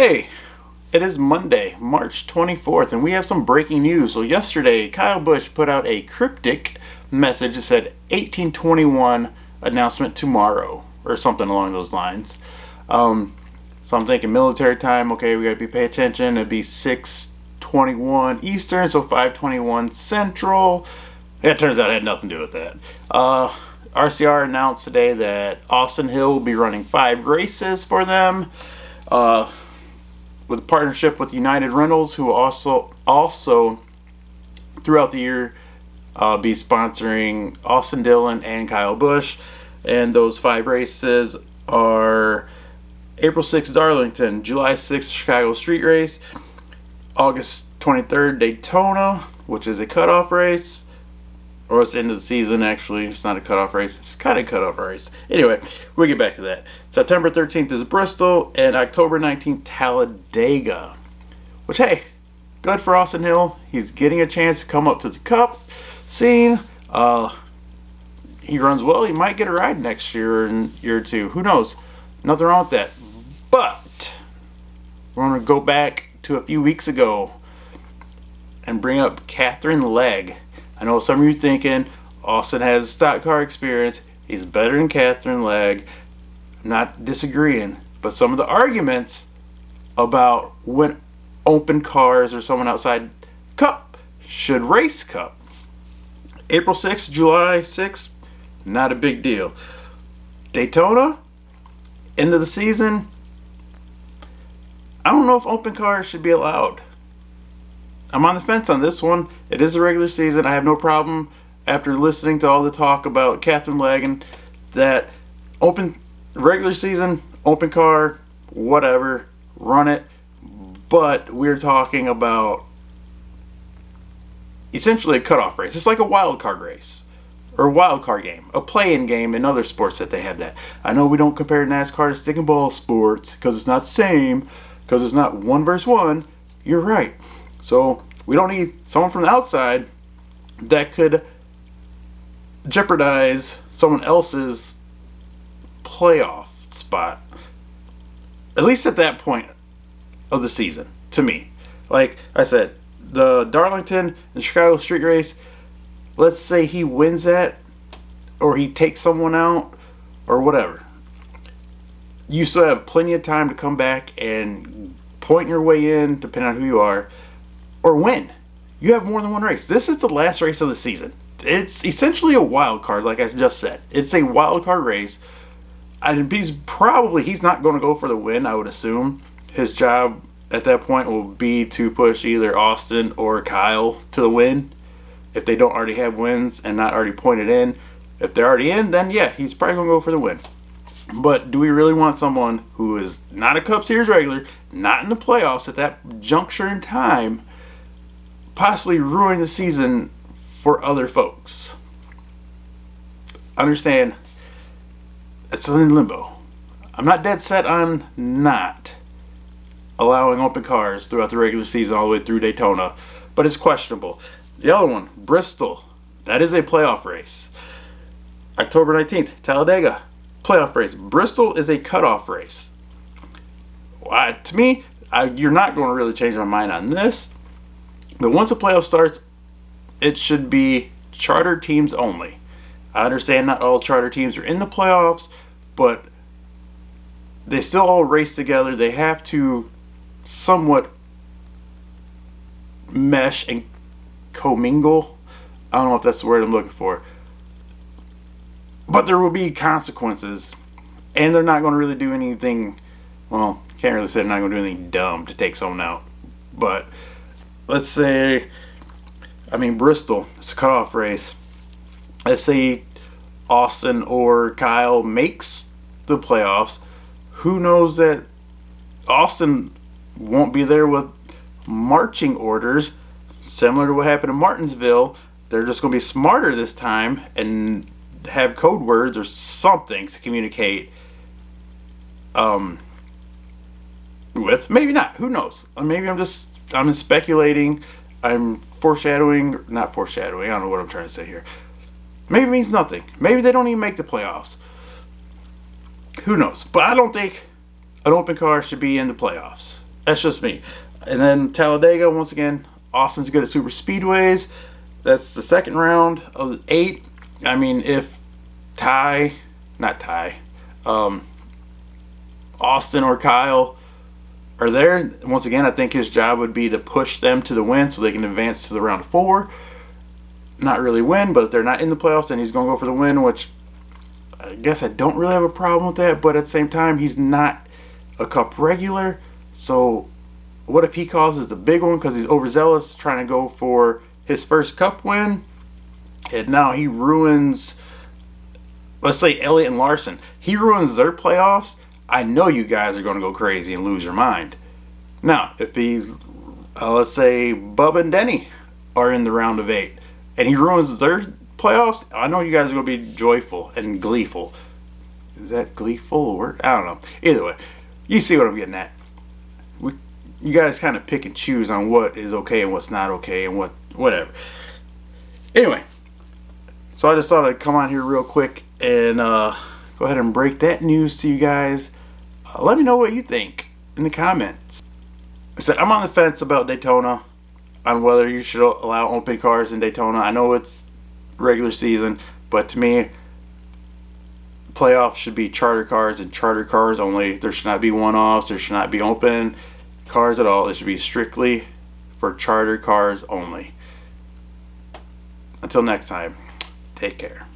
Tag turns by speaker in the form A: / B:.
A: Hey, it is Monday, March 24th, and we have some breaking news. So yesterday, Kyle Busch put out a cryptic message that said 1821 announcement tomorrow, or something along those lines. So I'm thinking military time, okay, we gotta be pay attention. It'd be 6:21 Eastern, so 5:21 Central. Yeah, it turns out it had nothing to do with that. RCR announced today that Austin Hill will be running 5 races for them. With a partnership with United Rentals, who will also throughout the year be sponsoring Austin Dillon and Kyle Busch. And those 5 races are April 6th Darlington, July 6th Chicago Street Race, August 23rd Daytona, which is a cutoff race, or it's the end of the season. Actually, it's not a cutoff race, it's kind of a cutoff race. Anyway, we'll get back to that. September 13th is Bristol, and October 19th Talladega, which, hey, good for Austin Hill. He's getting a chance to come up to the Cup scene. He runs well, he might get a ride next year or in year or two, who knows. Nothing wrong with that. But we're going to go back to a few weeks ago and bring up Katherine Legge. I know some of you thinking Austin has stock car experience. He's better than Katherine Legge. I'm not disagreeing, but some of the arguments about when open cars or someone outside Cup should race Cup. April 6th, July 6th, not a big deal. Daytona, end of the season, I don't know if open cars should be allowed. I'm on the fence on this one. It is a regular season. I have no problem after listening to all the talk about Katherine Legge and that open regular season, open car, whatever, run it. But we're talking about essentially a cutoff race. It's like a wild card race or a wild card game, a play-in game in other sports that they have that. I know we don't compare NASCAR to stick and ball sports because it's not the same, because it's not 1 versus 1. You're right. So we don't need someone from the outside that could jeopardize someone else's playoff spot. At least at that point of the season, to me. Like I said, the Darlington and Chicago Street Race, let's say he wins that, or he takes someone out, or whatever. You still have plenty of time to come back and point your way in, depending on who you are, or win. You have more than one race. This is the last race of the season. It's essentially a wild card, like I just said. It's a wild card race. And he's not going to go for the win, I would assume. His job at that point will be to push either Austin or Kyle to the win. If they don't already have wins and not already pointed in. If they're already in, then yeah, he's probably going to go for the win. But do we really want someone who is not a Cup Series regular, not in the playoffs at that juncture in time, possibly ruining the season for other folks? Understand, it's in limbo. I'm not dead set on not allowing open cars throughout the regular season all the way through Daytona, but it's questionable. The other one, Bristol, that is a playoff race. October 19th, Talladega, playoff race. Bristol is a cutoff race. To me, you're not going to really change my mind on this. But once the playoff starts, it should be charter teams only. I understand not all charter teams are in the playoffs, but they still all race together. They have to somewhat mesh and commingle. I don't know if that's the word I'm looking for. But there will be consequences, and they're not going to really do anything, well, can't really say they're not going to do anything dumb to take someone out. But let's say, Bristol, it's a cutoff race. Let's say Austin or Kyle makes the playoffs. Who knows that Austin won't be there with marching orders, similar to what happened in Martinsville. They're just going to be smarter this time and have code words or something to communicate with. Maybe not. Who knows? Maybe I'm speculating. I'm foreshadowing. Not foreshadowing. I don't know what I'm trying to say here. Maybe it means nothing. Maybe they don't even make the playoffs. Who knows? But I don't think an open car should be in the playoffs. That's just me. And then Talladega, once again, Austin's good at super speedways. That's the second round of the 8. I mean, if Austin or Kyle are there, once again, I think his job would be to push them to the win so they can advance to the round of 4. Not really win, but if they're not in the playoffs, then he's going to go for the win, which I guess I don't really have a problem with that. But at the same time, he's not a Cup regular. So what if he causes the big one because he's overzealous trying to go for his first Cup win? And now he ruins, let's say, Elliott and Larson. He ruins their playoffs. I know you guys are going to go crazy and lose your mind. Now, if he's, let's say, Bubba and Denny are in the round of 8, and he ruins their playoffs, I know you guys are going to be joyful and gleeful. Is that gleeful word? I don't know. Either way, you see what I'm getting at. You guys kind of pick and choose on what is okay and what's not okay and whatever. Anyway, so I just thought I'd come on here real quick and go ahead and break that news to you guys. Let me know what you think in the comments. I said I'm on the fence about Daytona, on whether you should allow open cars in Daytona. I know it's regular season, but to me, playoffs should be charter cars and charter cars only. There should not be one-offs. There should not be open cars at all. It should be strictly for charter cars only. Until next time, take care.